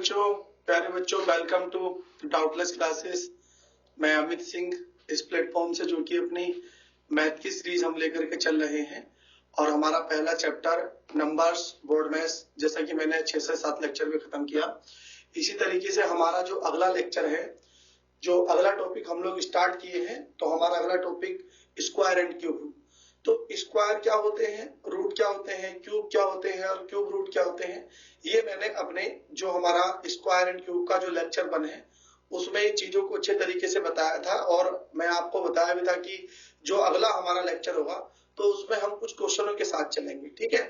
बच्चों, प्यारे बच्चों, वेलकम टू डाउटलेस क्लासेस। मैं अमित सिंह इस प्लेटफॉर्म से जो कि अपनी मैथ की सीरीज हम लेकर के चल रहे हैं और हमारा पहला चैप्टर नंबर्स बोर्ड मैथ्स, जैसा कि मैंने 6 से 7 लेक्चर में खत्म किया, इसी तरीके से हमारा जो अगला लेक्चर है, जो अगला टॉपिक हम लोग स्टार्ट किए हैं, तो हमारा अगला टॉपिक स्क्वायर एंड क्यूब। तो स्क्वायर क्या होते हैं, रूट क्या होते हैं, क्यूब क्या होते हैं और क्यूब रूट क्या होते हैं, ये मैंने अपने जो हमारा स्क्वायर एंड क्यूब का जो लेक्चर 1 है उसमें चीजों को अच्छे तरीके से बताया था। और मैं आपको बताया भी था कि जो अगला हमारा लेक्चर होगा तो उसमें हम कुछ क्वेश्चनों के साथ चलेंगे। ठीक है,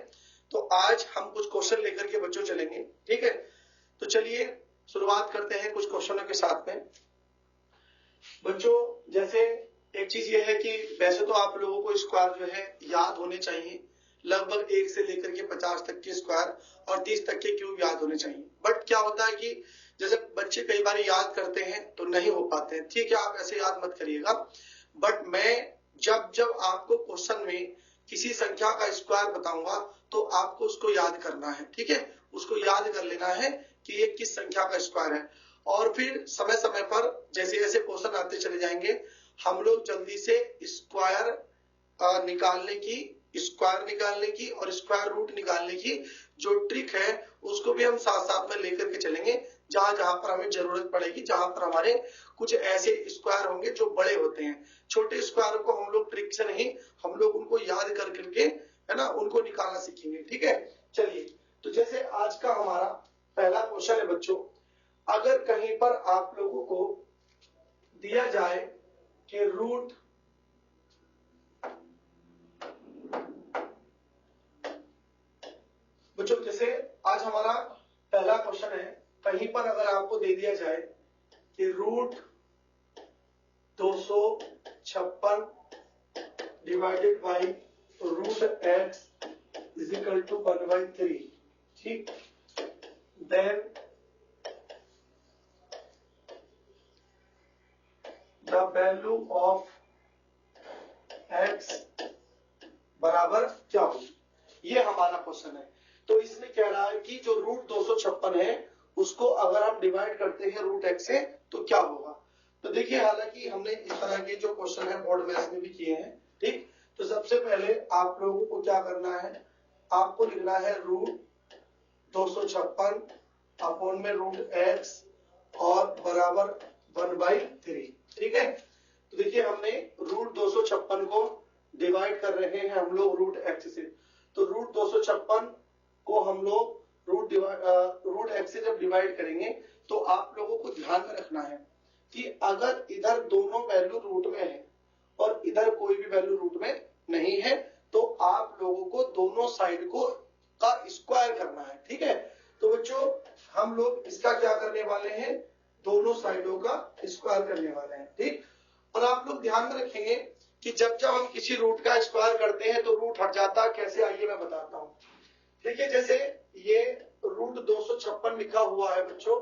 तो आज हम कुछ क्वेश्चन लेकर के बच्चों चलेंगे। ठीक है, तो चलिए शुरुआत करते हैं कुछ क्वेश्चनों के साथ में। बच्चों, जैसे एक चीज ये है कि वैसे तो आप लोगों को स्क्वायर जो है याद होने चाहिए, लगभग 1 से लेकर के 50 तक के स्क्वायर और 30 तक के क्यूब याद होने चाहिए। बट क्या होता है कि जैसे बच्चे कई बार याद करते हैं तो नहीं हो पाते हैं। ठीक है, आप ऐसे याद मत करिएगा, बट मैं जब आपको क्वेश्चन में किसी संख्या का स्क्वायर बताऊंगा तो आपको उसको याद करना है। ठीक है, उसको याद कर लेना है कि ये किस संख्या का स्क्वायर है, और फिर समय समय पर जैसे जैसे क्वेश्चन आते चले जाएंगे हम लोग जल्दी से स्क्वायर निकालने की और स्क्वायर रूट निकालने की जो ट्रिक है उसको भी हम साथ साथ में लेकर के चलेंगे। जहां जहां पर हमें जरूरत पड़ेगी, जहां पर हमारे कुछ ऐसे स्क्वायर होंगे जो बड़े होते हैं, छोटे स्क्वायर को हम लोग ट्रिक से नहीं, हम लोग उनको याद कर करके, है ना, उनको निकालना सीखेंगे। ठीक है, चलिए, तो जैसे आज का हमारा पहला क्वेश्चन है बच्चों, अगर कहीं पर आप लोगों को दिया जाए कि रूट बच्चों, जैसे आज हमारा पहला क्वेश्चन है, कहीं पर अगर आपको दे दिया जाए कि root 256 divided by root x is equal to 1/3, ठीक, then the value of x बराबर क्या होगी, ये हमारा क्वेश्चन है। तो इसमें कह रहा है कि जो रूट 256 है उसको अगर हम डिवाइड करते हैं रूट एक्स से तो क्या होगा। तो देखिए, हालांकि हमने इस तरह के जो क्वेश्चन है बोर्ड मैथ्स में भी किए हैं। ठीक, तो सबसे पहले आप लोगों को क्या करना है, आपको लिखना है रूट 256 अपॉन में रूट एक्स और बराबर 1/3। ठीक है, तो देखिए हमने रूट 256 को डिवाइड कर रहे हैं हम लोग रूट एक्स से, तो रूट 256 को हम लोग रूट एक्स से जब डिवाइड करेंगे तो आप लोगों को ध्यान में रखना है कि अगर इधर दोनों वैल्यू रूट में है और इधर कोई भी वैल्यू रूट में नहीं है तो आप लोगों को दोनों साइड को का स्क्वायर करना है। ठीक है, तो बच्चों हम लोग इसका क्या करने वाले हैं, दोनों साइडों का स्क्वायर करने वाले हैं। ठीक, और आप लोग ध्यान में रखेंगे कि जब जब हम किसी रूट का स्क्वायर करते हैं तो रूट हट जाता है। कैसे, आइए मैं बताता हूँ। देखिए, जैसे ये रूट 256 लिखा हुआ है बच्चों,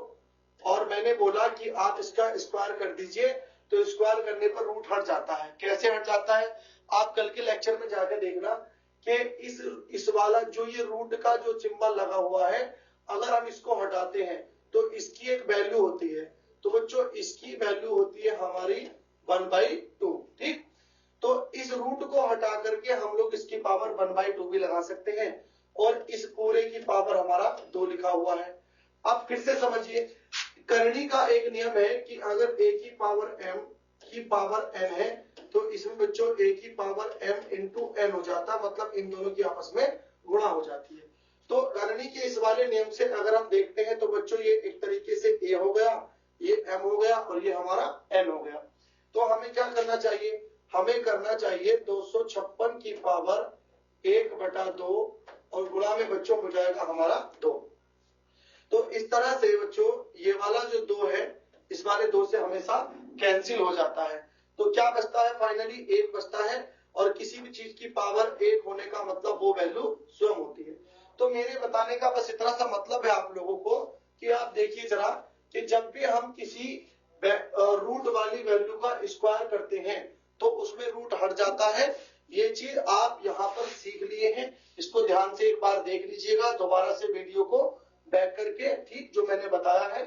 और मैंने बोला कि आप इसका स्क्वायर कर दीजिए, तो स्क्वायर करने पर रूट हट जाता है। कैसे हट जाता है, आप कल के लेक्चर में जाकर देखना कि इस वाला जो ये रूट का जो सिंबल लगा हुआ है, अगर हम इसको हटाते हैं तो इसकी एक वैल्यू होती है, तो बच्चों इसकी वैल्यू होती है हमारी 1/2। ठीक, तो इस रूट को हटा करके हम लोग इसकी पावर 1/2 भी लगा सकते हैं और इस पूरे की पावर हमारा 2 लिखा हुआ है। अब फिर से समझिए, करनी का एक नियम है कि अगर a की पावर m की पावर n है तो इसमें बच्चों a की पावर m इंटू n हो जाता, मतलब इन दोनों की आपस में गुणा हो जाती है। तो करनी के इस वाले नियम से अगर हम देखते हैं तो बच्चों ये एक तरीके से a हो गया, ये m हो गया और ये हमारा n हो गया। तो हमें क्या करना चाहिए, हमें करना चाहिए 256 की पावर 1/2 और गुणा में बच्चों हो जाएगा हमारा 2। तो इस तरह से बच्चों ये वाला जो 2 है इस वाले 2 से हमेशा कैंसिल हो जाता है, तो क्या बचता है, फाइनली 1 बचता है, और किसी भी चीज की पावर 1 होने का मतलब वो वैल्यू स्वयं होती है। तो मेरे बताने का बस इतना सा मतलब है आप लोगों को कि आप देखिए जरा कि जब भी हम किसी रूट वाली वैल्यू का स्क्वायर करते हैं तो उसमें रूट हट जाता है। ये चीज आप यहाँ पर सीख लिए हैं, इसको ध्यान से एक बार देख लीजिएगा, दोबारा से वीडियो को बैक करके, ठीक, जो मैंने बताया है।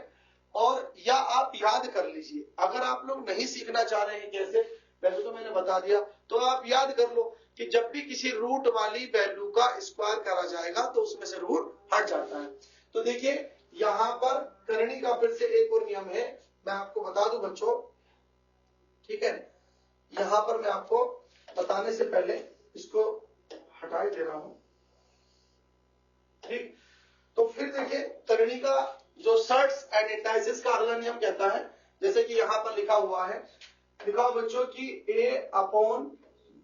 और या आप याद कर लीजिए, अगर आप लोग नहीं सीखना चाह रहे हैं कैसे, वैसे तो मैंने बता दिया, तो आप याद कर लो कि जब भी किसी रूट वाली वैल्यू का स्क्वायर करा जाएगा तो उसमें से रूट हट जाता है। तो देखिए यहाँ पर करनी का फिर से एक और नियम है, मैं आपको बता दूं बच्चों, ठीक है। यहाँ पर मैं आपको बताने से पहले इसको हटा ही दे रहा हूं, ठीक। तो फिर देखिए करनी का जो सर्ट्स एंड इंडाइसेस का अगला नियम कहता है, जैसे कि यहाँ पर लिखा हुआ है, लिखा बच्चों की a अपॉन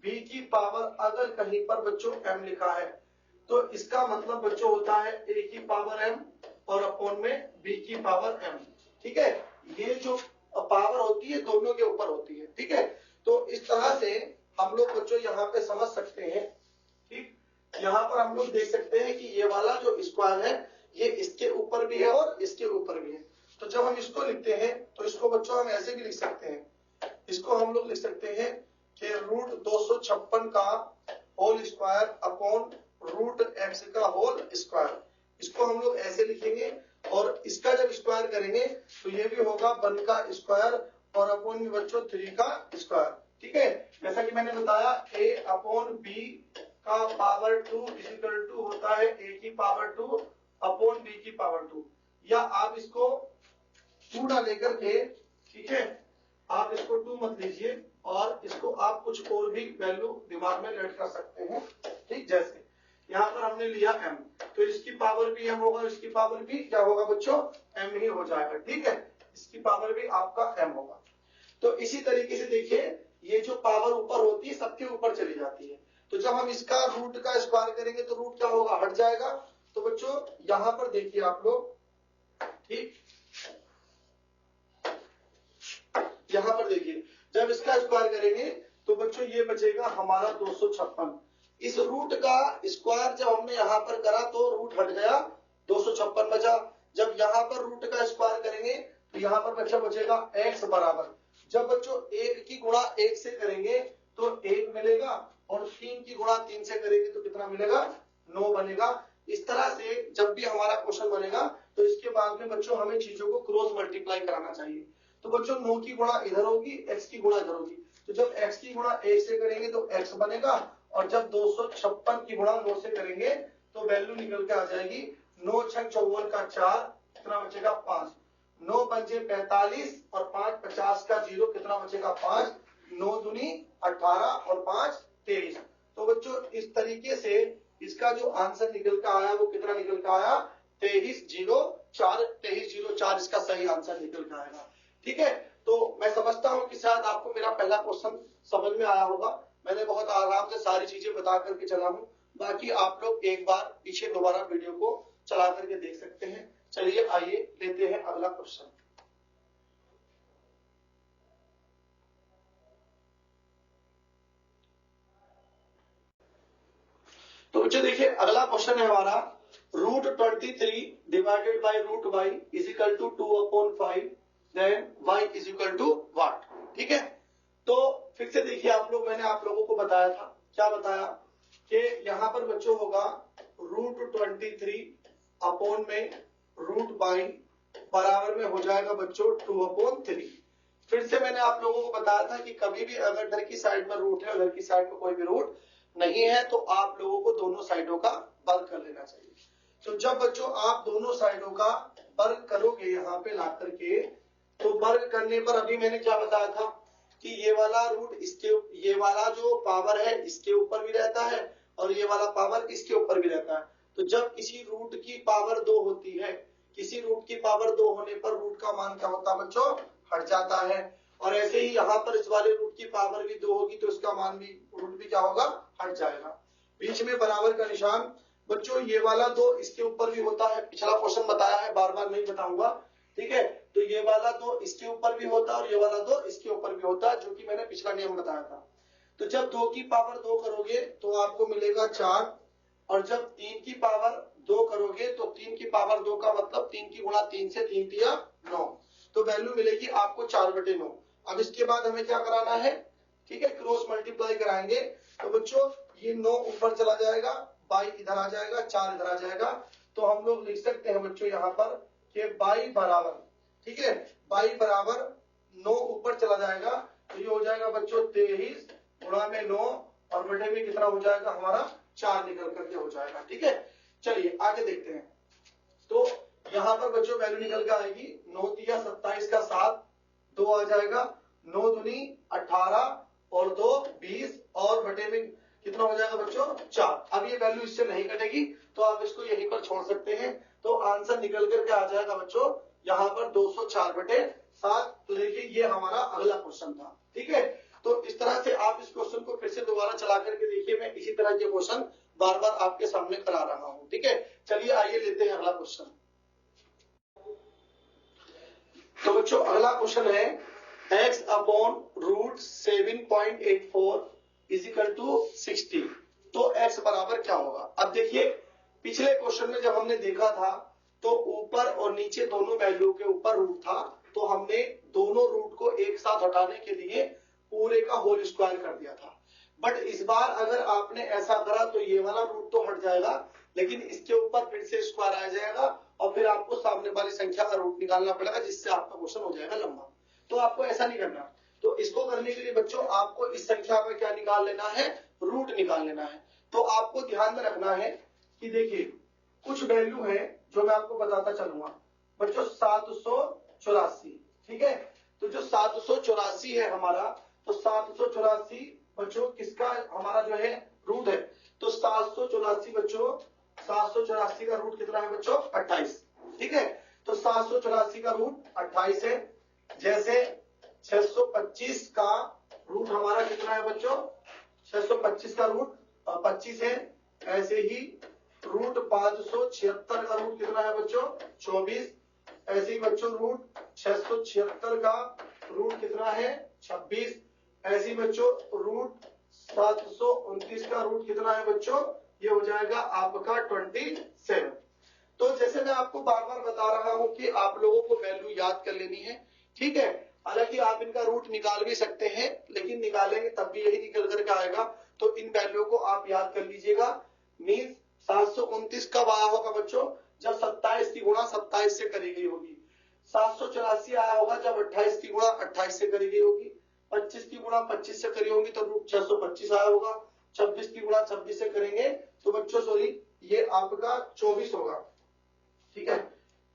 b की पावर, अगर कहीं पर बच्चों m लिखा है तो इसका मतलब बच्चों होता है a की पावर m और अपॉन में b की पावर m, ठीक है। ये जो पावर होती है दोनों के ऊपर होती है, ठीक है। तो इस तरह से हम लोग बच्चों यहाँ पे समझ सकते हैं, ठीक। यहाँ पर हम लोग देख सकते हैं कि ये वाला जो स्क्वायर है ये इसके ऊपर भी है और इसके ऊपर भी है। तो जब हम इसको लिखते हैं तो इसको बच्चों हम ऐसे भी लिख सकते हैं, इसको हम लोग लिख सकते हैं कि रूट 256 का whole square upon root x का होल स्क्वायर, इसको हम लोग ऐसे लिखेंगे। और इसका जब स्क्वायर करेंगे तो ये भी होगा 1 का स्क्वायर और अपॉन में बच्चों 3 का स्क्वायर, ठीक है। जैसा कि मैंने बताया a अपॉन b का पावर 2 इक्वल टू होता है a की पावर 2 अपॉन b की पावर 2, या आप इसको 2 ना लेकर के, ठीक है, आप इसको 2 मत लीजिए और इसको आप कुछ और भी वैल्यू दिमाग में लेट कर सकते हैं, ठीक। जैसे यहाँ पर हमने लिया m, तो इसकी पावर भी m होगा, इसकी पावर भी क्या होगा बच्चों, m ही हो जाएगा, ठीक है। इसकी पावर भी आपका m होगा। तो इसी तरीके से देखिए ये जो पावर ऊपर होती है सबके ऊपर चली जाती है, तो जब हम इसका रूट का स्क्वायर करेंगे तो रूट क्या होगा, हट जाएगा। तो बच्चों यहाँ पर देखिए आप लोग, ठीक, यहाँ पर देखिए जब इसका स्क्वायर करेंगे तो बच्चों ये बचेगा हमारा 256। इस रूट का स्क्वायर जब हमने यहाँ पर करा तो रूट हट गया, 256 बचा। जब यहाँ पर रूट का स्क्वायर करेंगे तो यहाँ पर बच्चा बचेगा x बराबर, जब बच्चों 1 की गुणा 1 से करेंगे तो 1 मिलेगा और 3 की गुणा 3 से करेंगे तो कितना मिलेगा, 9 बनेगा। इस तरह से जब भी हमारा क्वेश्चन बनेगा तो इसके बाद में बच्चों हमें चीजों को क्रॉस मल्टीप्लाई कराना चाहिए। तो बच्चों 9 की गुणा इधर होगी, x की गुणा इधर होगी, तो जब x की गुणा 1 से करेंगे तो x बनेगा और जब 256 की गुणा 9 से करेंगे तो वैल्यू निकल के आ जाएगी 9 6 54 का 4, कितना बचेगा 5, 9 पंजे 45 और 5 50 का 0, कितना बचेगा 5, 9 दूनी 18 और 5 23। तो बच्चों इस तरीके से इसका जो आंसर निकल कर आया वो कितना निकल कर आया, 2304 इसका सही आंसर निकल कर आएगा, ठीक है। तो मैं समझता हूं कि शायद आपको मेरा पहला क्वेश्चन समझ में आया होगा, मैंने बहुत आराम से सारी चीजें बता करके चला हूं। बाकी आप लोग एक बार पीछे दोबारा वीडियो को चला करके देख सकते हैं। चलिए आइए लेते हैं अगला क्वेश्चन। तो बच्चे देखिए अगला क्वेश्चन है हमारा, root 23 divided by root y is equal to 2/5, then y is equal to what, ठीक है। तो फिर से देखिए आप लोग, मैंने आप लोगों को बताया था, क्या बताया कि यहाँ पर बच्चों होगा रूट 23 अपॉन में रूट y बराबर में हो जाएगा बच्चों 2/3। फिर से मैंने आप लोगों को बताया था कि कभी भी अगर इधर की साइड में रूट है, उधर की साइड में कोई भी रूट नहीं है, तो आप लोगों को दोनों साइडों का वर्ग कर लेना चाहिए। तो जब बच्चों आप दोनों साइडों का वर्ग करोगे यहाँ पे ला करके, तो वर्ग करने पर अभी मैंने क्या बताया था कि ये वाला रूट इसके, ये वाला जो पावर है इसके ऊपर भी रहता है और ये वाला पावर इसके ऊपर भी रहता है। तो जब किसी रूट की पावर 2 होती है, किसी रूट की पावर 2 होने पर रूट का मान क्या होता है बच्चों, हट जाता है। और ऐसे ही यहाँ पर इस वाले रूट की पावर भी 2 होगी तो इसका मान भी, रूट भी क्या होगा, हट जाएगा। बीच में बराबर का निशान बच्चों, ये वाला 2 इसके ऊपर भी होता है, पिछला क्वेश्चन बताया है, बार बार नहीं बताऊंगा, ठीक है। तो ये वाला 2 इसके ऊपर भी होता है और ये वाला 2 इसके ऊपर भी होता है, जो कि मैंने पिछला नियम बताया था। तो जब 2 की पावर 2 करोगे तो आपको मिलेगा 4, और जब 3 की पावर 2 करोगे तो 3 की पावर 2 का मतलब 3 की गुणा 3 से 3 तिया 9, तो वैल्यू मिलेगी आपको 4/9। अब इसके बाद हमें क्या कराना है, ठीक है, क्रॉस मल्टीप्लाई कराएंगे। तो बच्चों ये 9 ऊपर चला जाएगा, बाई इधर आ जाएगा, 4 इधर आ जाएगा। तो हम लोग लिख सकते हैं बच्चों यहाँ पर कि बाई बराबर, ठीक है, बाई बराबर 9 ऊपर चला जाएगा तो ये हो जाएगा बच्चों 23 गुणा में 9 और बटे में कितना हो जाएगा हमारा 4 निकल करके हो जाएगा। ठीक है, चलिए आगे देखते हैं। तो यहाँ पर बच्चों वैल्यू निकल के आएगी 9 तिया 27 का 7, 2 आ जाएगा, 9 दूनी 18 और 2 20 और बटे में कितना हो जाएगा बच्चों 4। अब ये वैल्यू इससे नहीं कटेगी तो आप इसको यहीं पर छोड़ सकते हैं। तो आंसर निकल करके आ जाएगा बच्चों यहाँ पर 204 बटे 7। तो देखिए ये हमारा अगला क्वेश्चन था। ठीक है, तो इस तरह से आप इस क्वेश्चन को फिर से दोबारा चला करके देखिए, मैं इसी तरह के क्वेश्चन बार बार आपके सामने करा रहा हूं। ठीक है, चलिए आइए लेते हैं अगला क्वेश्चन। तो बच्चों अगला क्वेश्चन है x upon root 7.84 is equal to 60। तो x बराबर क्या होगा। अब देखिए पिछले क्वेश्चन में जब हमने देखा था तो ऊपर और नीचे दोनों वैल्यू के ऊपर रूट था, तो हमने दोनों रूट को एक साथ हटाने के लिए पूरे का होल स्क्वायर कर दिया था। बट इस बार अगर आपने ऐसा करा तो ये वाला रूट तो हट जाएगा, लेकिन इसके ऊपर फिर से स्क्वायर आ जाएगा और फिर आपको सामने वाली संख्या का रूट निकालना पड़ेगा, जिससे आपका क्वेश्चन हो जाएगा लंबा। तो आपको ऐसा नहीं करना। तो इसको करने के लिए बच्चों आपको इस संख्या का क्या निकाल लेना है, रूट निकाल लेना है। तो आपको ध्यान में रखना है कि देखिए कुछ वैल्यू है जो मैं आपको बताता चलूंगा बच्चों, 784। ठीक है, तो जो 784 है हमारा, तो 784 बच्चों किसका हमारा जो है रूट है। तो 784 बच्चों, 784 का रूट कितना है बच्चों 28। ठीक है, तो 784 का रूट 28 है। जैसे 625 का रूट हमारा कितना है बच्चों, 625 का रूट 25 है। ऐसे ही रूट 576 का रूट कितना है बच्चों 24। ऐसे ही बच्चों रूट 676 का रूट कितना है 26। ऐसे ही बच्चों रूट 729 का रूट कितना है बच्चों, ये हो जाएगा आपका 27। तो जैसे मैं आपको बार बार बता रहा हूं कि आप लोगों को वैल्यू याद कर लेनी है। ठीक है, हालांकि आप इनका रूट निकाल भी सकते हैं, लेकिन निकालेंगे तब भी यही निकल करके आएगा। तो इन वैल्यू को आप याद कर लीजिएगा। मीन्स 729 कब आया होगा बच्चों, जब 27 की गुणा 27 से करी गई होगी। 784 आया होगा जब 28 की गुणा 28 से करी गई होगी। 25 की गुणा 25 से करी होगी तो रूट 625 आया होगा। 26 की गुणा 26 से करेंगे तो बच्चों सॉरी ये आपका 24 होगा। ठीक है,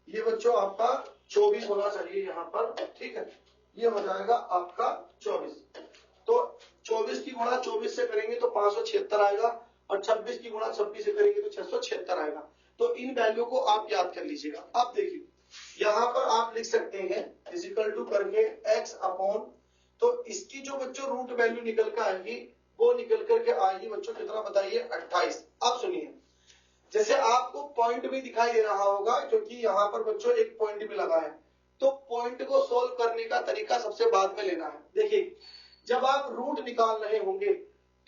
ये बच्चों आपका 24 होना चाहिए यहाँ पर। ठीक है, ये हो जाएगा आपका 24। तो 24 की गुणा 24 से करेंगे तो 576 आएगा और 26 की गुणा 26 से करेंगे तो 676 आएगा। तो इन वैल्यू को आप याद कर लीजिएगा। अब देखिए यहाँ पर आप लिख सकते हैं इज इक्वल टू करके x अपॉन, तो इसकी जो बच्चों रूट वैल्यू निकल कर आएगी वो निकल करके आएगी बच्चों कितना बताइए 28। अब सुनिए, जैसे आपको पॉइंट भी दिखाई दे रहा होगा क्योंकि यहाँ पर बच्चों एक पॉइंट भी लगा है। तो पॉइंट को सोल्व करने का तरीका सबसे बाद में लेना है। देखिए जब आप रूट निकाल रहे होंगे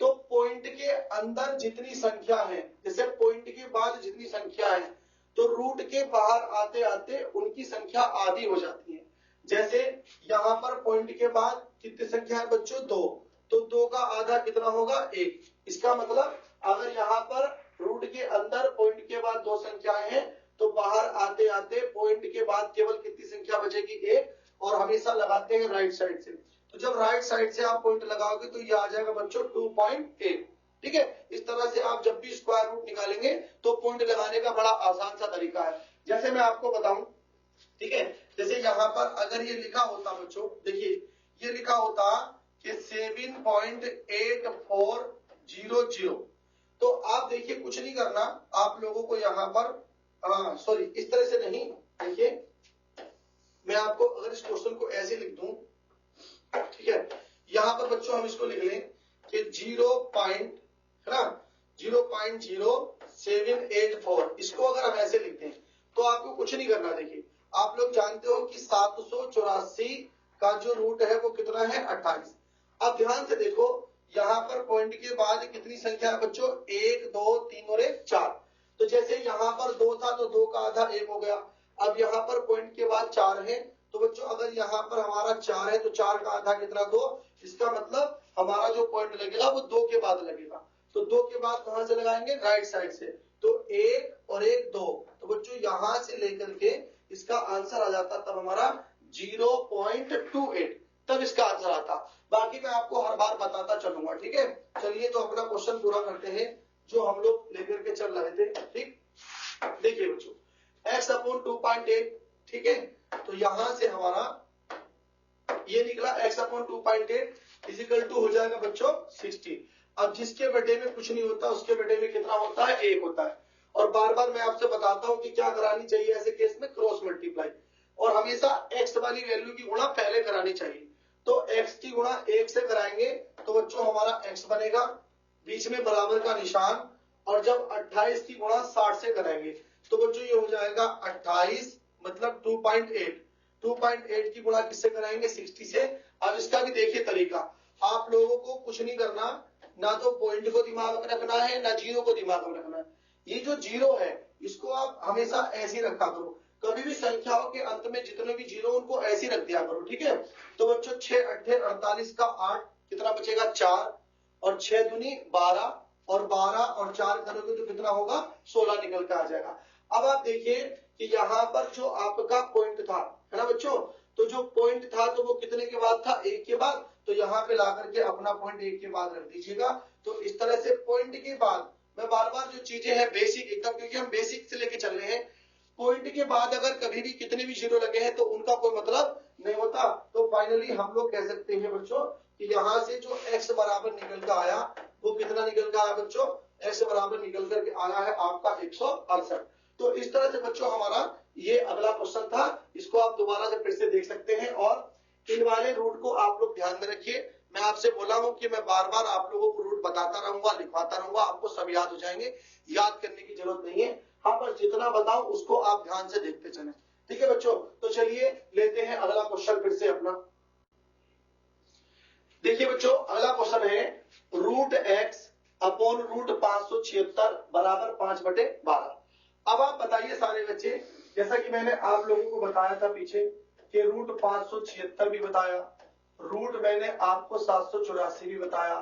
तो पॉइंट के अंदर जितनी संख्या है, जैसे पॉइंट के बाद जितनी संख्या है, तो रूट के बाहर आते आते उनकी संख्या आधी हो जाती है। जैसे यहाँ पर पॉइंट के बाद कितनी संख्या है बच्चों 2, तो 2 का आधा कितना होगा 1। इसका मतलब अगर यहाँ पर रूट के अंदर पॉइंट के बाद 2 संख्याएं हैं तो बाहर आते आते पॉइंट के बाद केवल कितनी संख्या बचेगी 1, और हमेशा लगाते हैं राइट साइड से। तो जब राइट साइड से आप पॉइंट लगाओगे तो ये आ जाएगा बच्चों 2.8। ठीक है, इस तरह से आप जब भी स्क्वायर रूट निकालेंगे तो पॉइंट लगाने का बड़ा आसान सा तरीका है। जैसे मैं आपको बताऊं, ठीक है, जैसे यहाँ पर अगर ये लिखा होता बच्चों, देखिए ये लिखा होता कि 7.8400, तो आप देखिए कुछ नहीं करना आप लोगों को यहाँ पर सॉरी इस तरह से नहीं, देखिए मैं आपको अगर इस क्वेश्चन को ऐसे लिख दूं, ठीक है, यहाँ पर बच्चों हम इसको लिख लें कि 0.0784, इसको अगर हम ऐसे लिखते हैं तो आपको कुछ नहीं करना। देखिए आप लोग जानते हो कि 784 का जो रूट है वो कितना है 28। अब ध्यान से देखो यहाँ पर पॉइंट के बाद कितनी संख्या है बच्चों 1 2 3 और 1 4। तो जैसे यहाँ पर 2 था तो 2 का आधा 1 हो गया। अब यहाँ पर पॉइंट के बाद 4 है, तो बच्चों अगर यहाँ पर हमारा 4 है तो 4 का आधा कितना 2। इसका मतलब हमारा जो पॉइंट लगेगा वो 2 के बाद लगेगा। तो 2 के बाद कहां से लगाएंगे, राइट साइड से, तो 1 और 1 2, तो बच्चों यहां से लेकर के इसका आंसर आ जाता तब हमारा 0.28, तब इसका आंसर आता। बाकी मैं आपको हर बार बताता चलूंगा, ठीक है। चलिए तो अपना क्वेश्चन पूरा करते हैं जो हम लोग लेकर के चल रहे थे, ठीक। देखिए बच्चों, x अपॉन 2.8, ठीक है, तो यहां से हमारा ये निकला x अपॉन 2.8 इजिकल टू हो जाएगा बच्चों 60। अब जिसके बटे में कुछ नहीं होता उसके बटे में कितना होता है, 1 होता है। और बार बार मैं आपसे बताता हूं कि क्या करानी चाहिए ऐसे केस में, क्रॉस मल्टीप्लाई, और हमेशा x वाली वैल्यू की गुणा पहले करानी चाहिए। तो x की गुणा 1 से कराएंगे तो बच्चों हमारा x बनेगा, बीच में बराबर का निशान, और जब 28 की गुणा 60 से कराएंगे तो बच्चों ये हो जाएगा 28 मतलब 2.8 की गुणा किससे कराएंगे, 60 से। अब इसका भी देखिए तरीका, आप लोगों को कुछ नहीं करना, ना तो पॉइंट को दिमाग में रखना है ना जीरो को दिमाग में रखना है। ये जो जीरो है इसको आप हमेशा ऐसे ही रखा करो, कभी भी संख्याओं के अंत में जितने भी जीरो उनको ऐसे ही रख दिया करो, ठीक है। तो बच्चों 6 8 48 का 8 कितना बचेगा, 4, और 6 दूनी 12, और 12 और 4 करोगे तो कितना होगा, 16 निकल के आ जाएगा। अब आप देखिए कि यहाँ पर जो आपका पॉइंट था, है ना बच्चों, तो जो पॉइंट था तो वो कितने के बाद था, 1 के बाद, तो यहाँ पे ला करके अपना पॉइंट 1 के बाद रख दीजिएगा। तो इस तरह से पॉइंट के बाद, मैं बार बार जो चीजें हैं बेसिक एकदम, क्योंकि हम बेसिक से लेके चल रहे हैं, पॉइंट के बाद अगर कभी भी कितने भी जीरो लगे हैं तो उनका कोई मतलब नहीं होता। तो फाइनली हम लोग कह सकते हैं बच्चों कि यहाँ से जो x बराबर निकल कर आया वो कितना निकल कर आया बच्चों, x बराबर निकल कर आया है आपका 168। तो इस तरह से बच्चों हमारा ये अगला क्वेश्चन था, इसको आप दोबारा से फिर से देख सकते हैं। और इन वाले रूट को आप लोग ध्यान में रखिए, मैं आपसे बोला हूं कि मैं बार बार आप लोगों को रूट बताता रहूंगा, लिखवाता रहूंगा, आपको सब याद हो जाएंगे, याद करने की जरूरत नहीं है। हाँ, बस जितना बताऊं उसको आप ध्यान से देखते चलें, ठीक है बच्चों। तो चलिए लेते हैं अगला क्वेश्चन फिर से अपना। देखिए बच्चों, अगला क्वेश्चन है रूट x अपॉन रूट 576 बराबर 5/12। अब आप बताइए सारे बच्चे, जैसा कि मैंने आप लोगों को बताया था पीछे कि रूट 576 भी बताया, रूट मैंने आपको 784 भी बताया,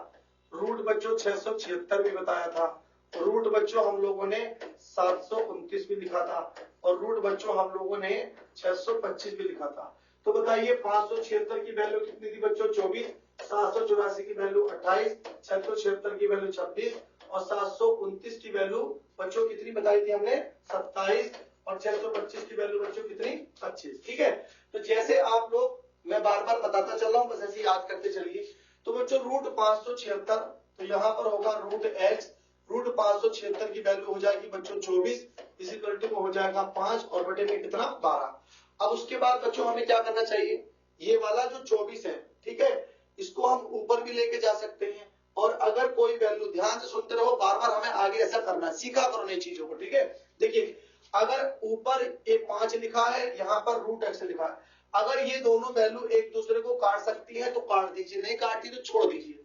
रूट बच्चों 676 भी बताया था, रूट बच्चों हम लोगों ने 729 भी लिखा था, और रूट बच्चों हम लोगों ने 625 भी लिखा था। तो बताइए 576 की वैल्यू कितनी थी बच्चों, 24, 784 की वैल्यू 28, 676 की वैल्यू 26, और 729 की वैल्यू बच्चों कितनी बताई थी हमने, 27, और 625 की वैल्यू बच्चों कितनी, 25, ठीक है। तो जैसे आप लोग, मैं बार बार बताता चल रहा हूं, बस ऐसे याद करते चलिए। तो बच्चों रूट 576, तो यहाँ पर होगा रूट x, रूट 576 की वैल्यू हो जाएगी बच्चों 24, इसी इक्वल हो जाएगा 5, और बटे में कितना, 12। अब उसके बाद बच्चों हमें क्या करना चाहिए, ये वाला जो 24 है, ठीक है, इसको हम ऊपर भी लेके जा सकते हैं। और अगर कोई वैल्यू, ध्यान से सुनते रहो, बार बार हमें आगे ऐसा करना है, सीखा करो नई चीजों को, ठीक है। देखिए अगर ऊपर एक 5 लिखा है, यहाँ पर रूट x लिखा है, अगर ये दोनों वैल्यू एक दूसरे को काट सकती है तो काट दीजिए, नहीं काटती तो छोड़ दीजिए।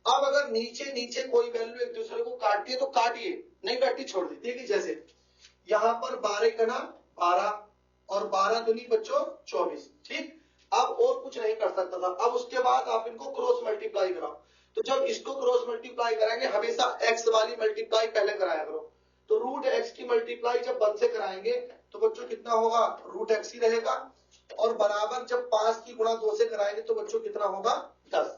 अब अगर नीचे नीचे कोई वैल्यू एक दूसरे को काटती है तो काटिए, नहीं काटती छोड़ दीजिए। देखिए जैसे यहाँ पर 12 का ना 12, और 12 दूनी बच्चों 24, ठीक। अब और कुछ नहीं कर सकता था। अब उसके बाद आप इनको क्रॉस मल्टीप्लाई कराओ, तो जब इसको क्रॉस मल्टीप्लाई कराएंगे हमेशा x वाली मल्टीप्लाई पहले कराया करो। तो रूट x की मल्टीप्लाई जब 1 से कराएंगे तो बच्चों कितना होगा, रूट x ही रहेगा, और बराबर जब 5 की गुणा 2 से कराएंगे तो बच्चों कितना होगा, 10।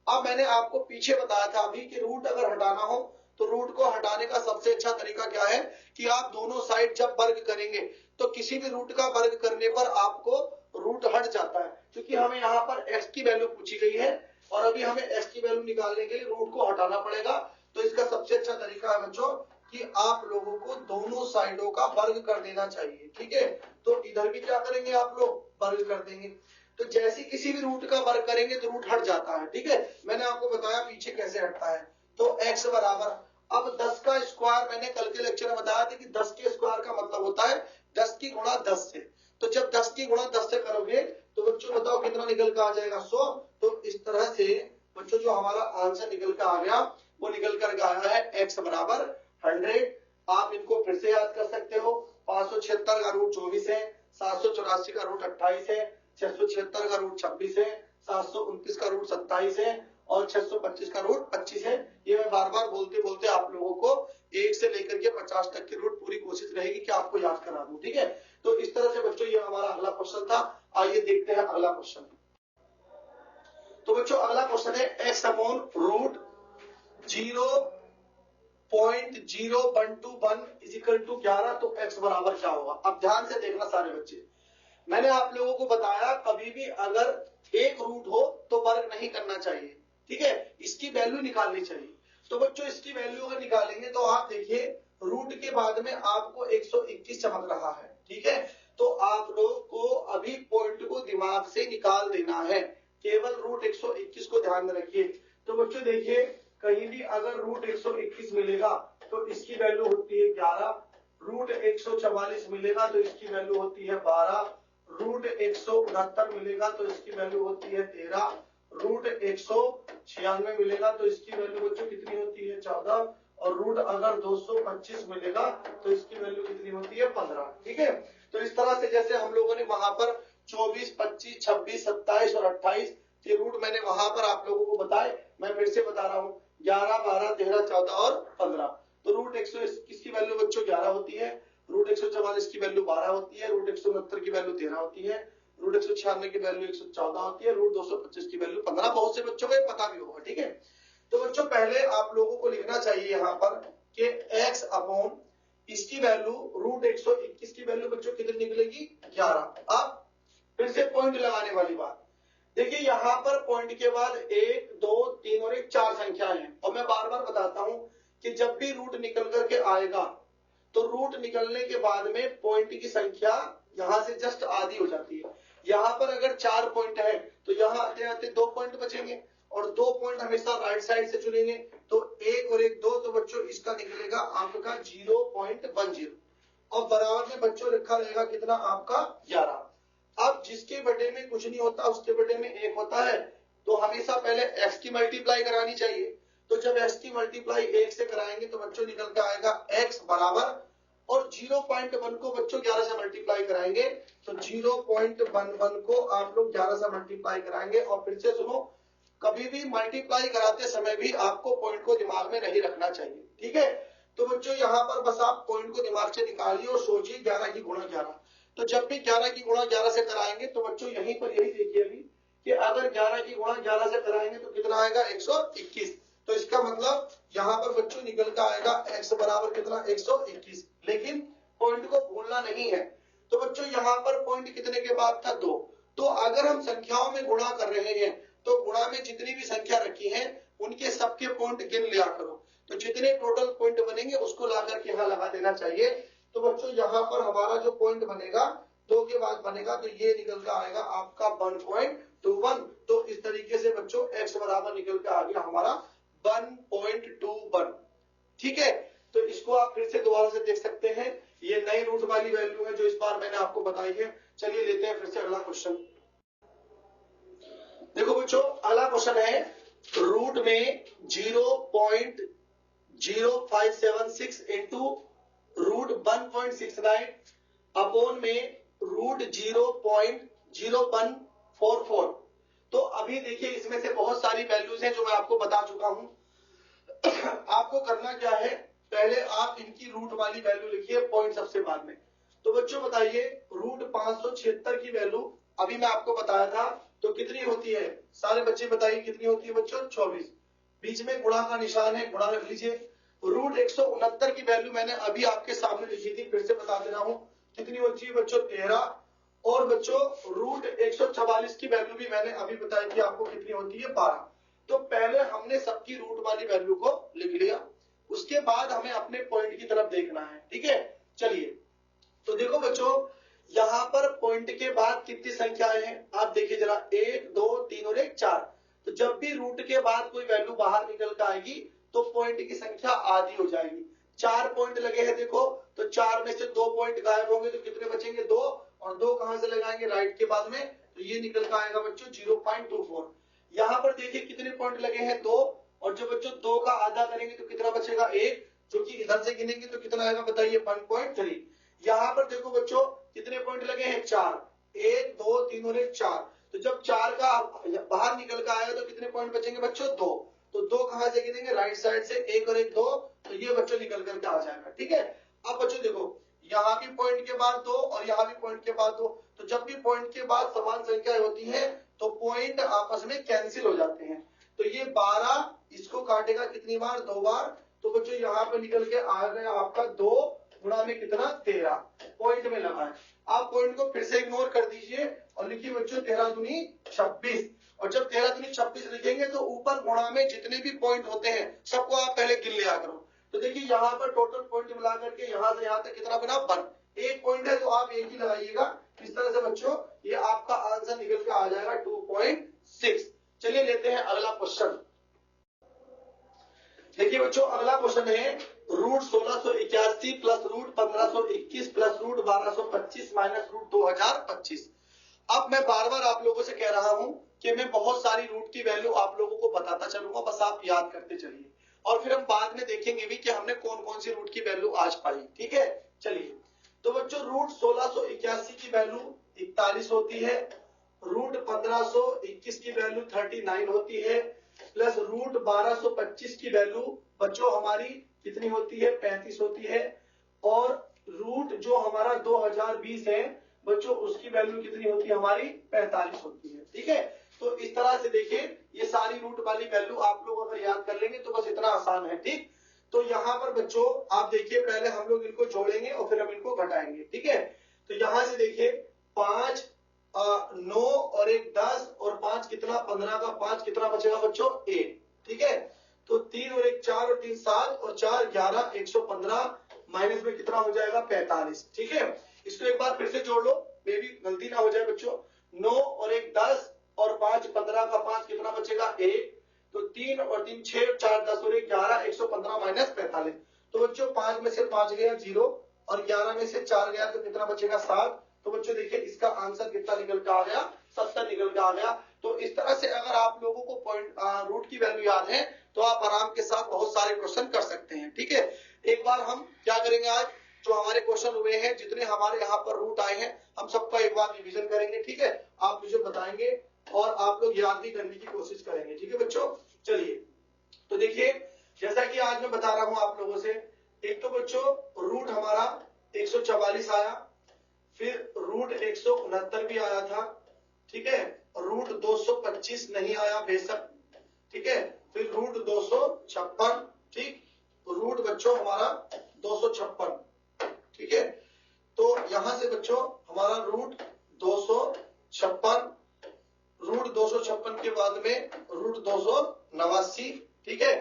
अब मैंने आपको पीछे बताया था अभी कि रूट अगर हटाना हो तो रूट को हटाने का सबसे अच्छा तरीका क्या है कि आप दोनों साइड जब वर्ग करेंगे तो किसी भी रूट का वर्ग करने पर आपको रूट हट जाता है, क्योंकि हमें यहाँ पर x की वैल्यू पूछी गई है और अभी हमें x की वैल्यू निकालने के लिए रूट को हटाना पड़ेगा। तो इसका सबसे अच्छा तरीका है बच्चों कि आप लोगों को दोनों साइडों का वर्ग कर देना चाहिए, ठीक है। तो इधर भी क्या करेंगे आप लोग, वर्ग कर देंगे। तो जैसे किसी भी रूट का वर्ग करेंगे तो रूट हट जाता है, ठीक है। मैंने आपको बताया पीछे कैसे हटता है। तो x बराबर, अब 10 का स्क्वायर मैंने कल के लेक्चर में बताया था कि 10 के स्क्वायर का मतलब होता है 10 की गुणा 10 से। तो जब 10 की गुणा 10 से करोगे तो बच्चों बताओ कितना निकल कर आ जाएगा, 100। तो इस तरह से बच्चों जो हमारा आंसर निकल कर आ गया वो निकल कर आया है x बराबर 100। आप इनको फिर से याद कर सकते हो, 576 का रूट 24 है, 784 का रूट 28 है, 676 का रूट 26 है, 729 का रूट 27 है, और 625 का रूट 25 है। ये मैं बार बार बोलते बोलते आप लोगों को 1 से लेकर के 50 तक की रूट पूरी कोशिश रहेगी कि आपको याद करा दूं, ठीक है। तो इस तरह से बच्चों ये हमारा अगला क्वेश्चन था। आइए देखते हैं अगला क्वेश्चन। तो बच्चों अगला क्वेश्चन है x upon root 0.0121 is equal to 11, तो x बराबर क्या होगा। अब ध्यान से देखना सारे बच्चे, मैंने आप लोगों को बताया कभी भी अगर एक रूट हो तो वर्ग नहीं करना चाहिए, ठीक है, इसकी वैल्यू निकालनी चाहिए। तो बच्चों इसकी वैल्यू अगर निकालेंगे तो आप देखिए रूट के बाद में आपको 121 चमक रहा है, ठीक है। तो आप लोग को अभी पॉइंट को दिमाग से निकाल देना है, केवल रूट 121 को ध्यान में रखिए। तो बच्चों देखिए कहीं भी अगर रूट 121 मिलेगा तो इसकी वैल्यू होती है 11, रूट 144 मिलेगा तो इसकी वैल्यू होती है 12, रूट 169 मिलेगा तो इसकी वैल्यू होती है 13, रूट 196 मिलेगा तो इसकी वैल्यू बच्चों कितनी होती है 14, और रूट अगर 225 मिलेगा तो इसकी वैल्यू कितनी होती है 15, ठीक है। तो इस तरह से जैसे हम लोगों ने वहां पर 24, 25, 26, 27 और 28 ये रूट मैंने वहां पर आप लोगों को बताए, मैं फिर से बता रहा हूँ 11, 12, 13, 14 और 15। तो रूट 121 की वैल्यू बच्चों 11 होती है, रूट 144 की वैल्यू 12 होती है, रूट 169 की वैल्यू 13 होती है, रूट 196 की वैल्यू 114 होती है, रूट 225 की वैल्यू 15। बहुत से बच्चों को ये पता भी होगा, ठीक है। तो बच्चों पहले आप लोगों को लिखना चाहिए यहाँ पर कि x अपॉन इसकी वैल्यू रूट 121 की वैल्यू बच्चों कितनी निकलेगी 11। अब फिर से पॉइंट लगाने वाली बात, देखिए यहाँ पर पॉइंट के बाद 1, 2, 3 और 1 4 संख्या है, और मैं बार बार बताता हूं कि जब भी रूट निकल करके आएगा तो रूट निकलने के बाद में पॉइंट की संख्या यहां से जस्ट आधी हो जाती है। यहाँ पर अगर 4 पॉइंट है तो यहाँ आते आते 2 पॉइंट बचेंगे, और 2 पॉइंट हमेशा राइट साइड से चुनेंगे, तो 1 और 1 2, तो बच्चों इसका निकलेगा आपका 0.10, और बराबर में बच्चों लिखा रहेगा कितना आपका 11। अब जिसके बटे में कुछ नहीं होता उसके बटे में 1 होता है, तो हमेशा पहले x की मल्टीप्लाई करानी चाहिए। तो जब x की मल्टीप्लाई 1 से कराएंगे तो बच्चों निकल के आएगा x बराबर, और 0.1 को बच्चों 11 से मल्टीप्लाई कराएंगे, तो 0.11 को आप लोग 11 से मल्टीप्लाई कराएंगे। और फिर से सुनो, कभी भी मल्टीप्लाई कराते समय भी आपको पॉइंट को दिमाग में नहीं रखना चाहिए, ठीक है। तो बच्चों यहाँ पर बस आप पॉइंट को दिमाग से निकालिए और सोचिए 11 की गुणा 11। तो जब भी 11 की गुणा 11 से कराएंगे तो बच्चों यहीं पर यही देखिए अभी कि अगर 11 की गुणा 11 से कराएंगे तो कितना आएगा 121। तो इसका मतलब यहाँ पर बच्चों निकल कर आएगा x बराबर कितना 121, लेकिन पॉइंट को भूलना नहीं है। तो बच्चों यहाँ पर पॉइंट कितने के बाद था 2। तो अगर हम संख्याओं में गुणा कर रहे हैं तो गुणा में जितनी भी संख्या रखी है उनके सबके पॉइंट गिन लिया करो, तो जितने टोटल पॉइंट बनेंगे उसको ला करके यहाँ लगा देना चाहिए। तो बच्चों यहाँ पर हमारा जो पॉइंट बनेगा 2 के बाद बनेगा तो ये निकल कर आएगा आपका 1.21। तो इस तरीके से बच्चों x बराबर निकल कर आ गया हमारा 1.21, ठीक है। तो इसको आप फिर से दोबारा से देख सकते हैं, ये नई रूट वाली वैल्यू है जो इस बार मैंने आपको बताई है। चलिए लेते हैं फिर से अगला क्वेश्चन। देखो बच्चों अगला क्वेश्चन है रूट में 0.0576 इंटू रूट 1.69 अपॉन में रूट 0.0144। तो अभी देखिए इसमें से बहुत सारी वैल्यूज हैं जो मैं आपको बता चुका हूं। आपको करना क्या है, पहले आप इनकी रूट वाली वैल्यू लिखिए, पॉइंट सबसे बाद में। तो बच्चों बताइए रूट 576 की वैल्यू अभी मैं आपको बताया था तो कितनी होती है, सारे बच्चे बताइए कितनी होती है बच्चों 24। बीच में गुणा का निशान है, गुणा रख लीजिए। रूट 169 की वैल्यू मैंने अभी आपके सामने लिखी थी, फिर से बता दे रहा हूं कितनी होती है बच्चों 13। और बच्चों रूट 144 की वैल्यू भी मैंने अभी बताई थी आपको कितनी होती है 12। तो पहले हमने सबकी रूट वाली वैल्यू को लिख लिया, उसके बाद हमें अपने पॉइंट की तरफ देखना है, ठीक है। चलिए तो देखो बच्चों यहाँ पर पॉइंट के बाद कितनी संख्याएं हैं आप देखिए जरा, 1, 2, 3 और 1 4। तो जब भी रूट के बाद कोई वैल्यू बाहर निकल कर आएगी तो पॉइंट की संख्या आधी हो जाएगी। 4 पॉइंट लगे हैं देखो, तो 4 में से 2 पॉइंट गायब होंगे तो कितने बचेंगे 2, और 2 कहां से लगाएंगे राइट के बाद में, तो ये निकल कर आएगा बच्चों 0.24। यहाँ पर देखिए कितने पॉइंट लगे हैं 2, और जो बच्चों 2 का आधा करेंगे तो कितना बचेगा 1, जो कि इधर से गिनेंगे तो कितना आएगा बताइए 1.3। यहाँ पर देखो बच्चों कितने पॉइंट लगे हैं 4, 1, 2, 3 और 1 4। तो जब 4 का बाहर निकल कर आएगा तो कितने पॉइंट बचेंगे बच्चों? 2। तो 2 कहां से गिनेंगे? राइट साइड से, 1 और 1 2, तो ये बच्चों निकल करके आ जाएगा। ठीक है, अब बच्चों देखो यहाँ भी पॉइंट के बाद 2 और यहाँ भी पॉइंट के बाद 2, तो जब भी पॉइंट के बाद समान संख्या होती है तो पॉइंट आपस में कैंसिल हो जाते हैं। तो ये 12 इसको काटेगा कितनी बार? 2 बार। तो बच्चों यहाँ पे निकल के आ गया आपका 2 गुणा में कितना? 13 पॉइंट में लगा है। आप पॉइंट को फिर से इग्नोर कर दीजिए और लिखिए बच्चों 13 दूनी 26। और जब 13 दूनी 26 लिखेंगे तो ऊपर गुणा में जितने भी पॉइंट होते हैं सबको आप पहले गिन लिया करो। तो देखिए यहाँ पर टोटल पॉइंट मिला करके यहाँ से यहाँ तक कितना बना? 1। एक पॉइंट है तो आप एक ही लगाइएगा। इस तरह से बच्चों ये आपका आंसर निकल के आ जाएगा 2.6। चलिए लेते हैं अगला क्वेश्चन। देखिए बच्चों अगला क्वेश्चन है root 1681 plus root 1521 plus root 1225 minus root 2025। अब मैं बार बार आप लोगों से कह रहा हूं कि मैं बहुत सारी रूट की वैल्यू आप लोगों को बताता चलूंगा, बस आप याद करते चलिए और फिर हम बाद में देखेंगे भी कि हमने कौन कौन सी रूट की वैल्यू आज पाई। ठीक है, चलिए तो बच्चों रूट 1681 की वैल्यू 41 होती है, रूट 1521 की वैल्यू 39 होती है, प्लस रूट 1225 की वैल्यू बच्चों हमारी कितनी होती है? 35 होती है, और रूट जो हमारा 2020 है बच्चों उसकी वैल्यू कितनी होती है? हमारी 45 होती है। ठीक है, तो इस तरह से देखिए ये सारी रूट वाली वैल्यू आप लोग अगर याद कर लेंगे तो बस इतना आसान है। ठीक, तो यहाँ पर बच्चों आप देखिए पहले हम लोग इनको जोड़ेंगे और फिर हम इनको घटाएंगे। ठीक है, तो यहाँ से देखिए 5 9 और 1 10 और 5 कितना? 15 का 5 कितना बचेगा बच्चों? 1। ठीक है, तो 3 और 1 4 और 3 7 और 4 11 115 माइनस में कितना हो जाएगा? 45। ठीक है, इसको एक बार फिर से जोड़ लो, मे भी गलती ना हो जाए बच्चों। 9 और 1 10 और 5 15 का 5 कितना बचेगा? 1। तो 3 और 3 6 4 10 और 1 11 115 माइनस 45। तो बच्चों 5 में से 5 गया 0 और 11 में से 4 गया तो कितना बचेगा? 7। तो बच्चों देखिए इसका आंसर कितना निकल के आ गया? 70 निकल के आ गया। तो इस तरह से अगर आप लोगों को पॉइंट रूट की वैल्यू याद है तो आप आराम के साथ बहुत सारे क्वेश्चन कर सकते हैं। ठीक है, एक बार हम क्या करेंगे, आज जो हमारे क्वेश्चन हुए हैं जितने हमारे यहाँ पर रूट आए हैं हम सबका एक बार रिवीजन करेंगे। ठीक है, आप मुझे बताएंगे और आप लोग याद भी करने की कोशिश करेंगे। ठीक है बच्चों, चलिए तो देखिए जैसा कि आज मैं बता रहा हूं आप लोगों से, एक तो बच्चों रूट हमारा 144 आया, फिर रूट 169 भी आया था। ठीक है, रूट 225 नहीं आया बेशक। ठीक है, फिर रूट 256। ठीक, रूट बच्चों हमारा 256। ठीक है, तो यहां से बच्चों हमारा रूट 256, रूट 256 के बाद में रूट 289। ठीक है,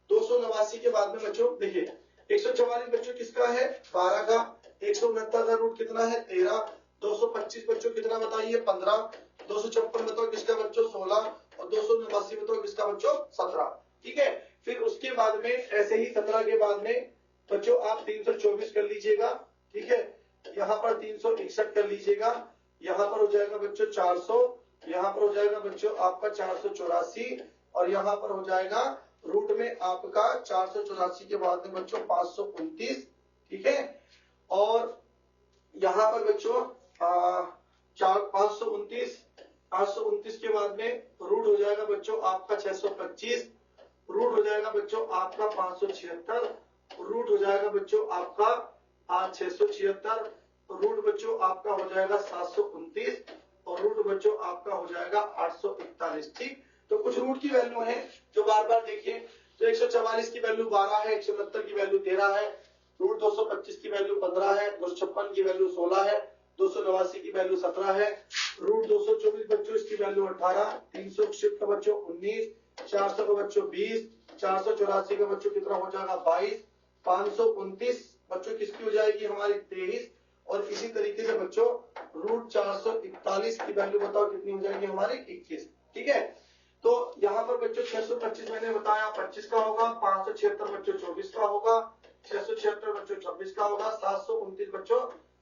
289 के बाद में बच्चों देखिए 144 बच्चों किसका है? 12 का। 169 का रूट कितना है? 13। 225 बच्चों कितना बताइए? 15। 256 बताओ किसका बच्चों? 16। और 289 बताओ किसका बच्चों? 17। ठीक है, फिर उसके बाद में ऐसे ही 17 के बाद में बच्चों आप 324 कर लीजिएगा। ठीक है, यहाँ पर 361 कर लीजिएगा, यहाँ पर हो जाएगा बच्चों 400, यहाँ पर हो जाएगा बच्चों आपका 484 और यहाँ पर हो जाएगा रूट में आपका 484 के बाद में बच्चों 529। ठीक है, और यहाँ पर बच्चों 529 के बाद में रूट हो जाएगा बच्चों आपका 625, रूट हो जाएगा बच्चों आपका 576, रूट हो जाएगा बच्चों आपका 676, रूट बच्चों आपका हो जाएगा 729 और रूट बच्चों आपका हो जाएगा 841। ठीक, तो कुछ रूट की वैल्यू है जो बार बार देखिए, तो 144 की वैल्यू 12 है, 169 की वैल्यू 13 है, रूट 225 की वैल्यू 15 है, 256 की वैल्यू 16 है, 289 की वैल्यू 17 है, रूट 224 बच्चों इसकी वैल्यू 18, 361 का बच्चों 19, 400 का बच्चों 20, 484 का बच्चों कितना हो जाएगा 22, 529 बच्चों किसकी हो जाएगी हमारी 23 और इसी तरीके से बच्चों रूट 441 की वैल्यू बताओ कितनी हो जाएगी हमारी 21। ठीक है, तो यहाँ पर बच्चों 625 मैंने बताया 25 का होगा, 576 बच्चों 24 का होगा, 676 बच्चों 26 का होगा, 729 बच्चों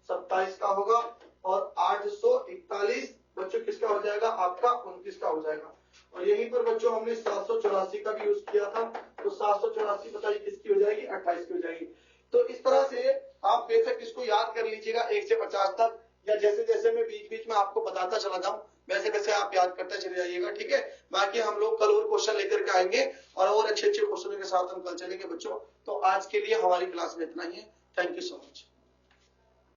27 का होगा और 841 बच्चों किसका हो जाएगा आपका 29 का हो जाएगा। और यहीं पर बच्चों हमने 784 का भी यूज किया था, तो 784 बताइए किसकी हो जाएगी 28 की हो जाएगी। तो इस तरह से आप बेशक इसको याद कर लीजिएगा 1 से 50 तक, या जैसे जैसे मैं बीच बीच में आपको बताता चला जाऊं वैसे वैसे आप याद करते चले जाइएगा, ठीक है। बाकी हम लोग कल और क्वेश्चन लेकर के आएंगे और अच्छे अच्छे क्वेश्चनों के साथ हम कल चलेंगे बच्चों। तो आज के लिए हमारी क्लास में इतना ही है। Thank you so much.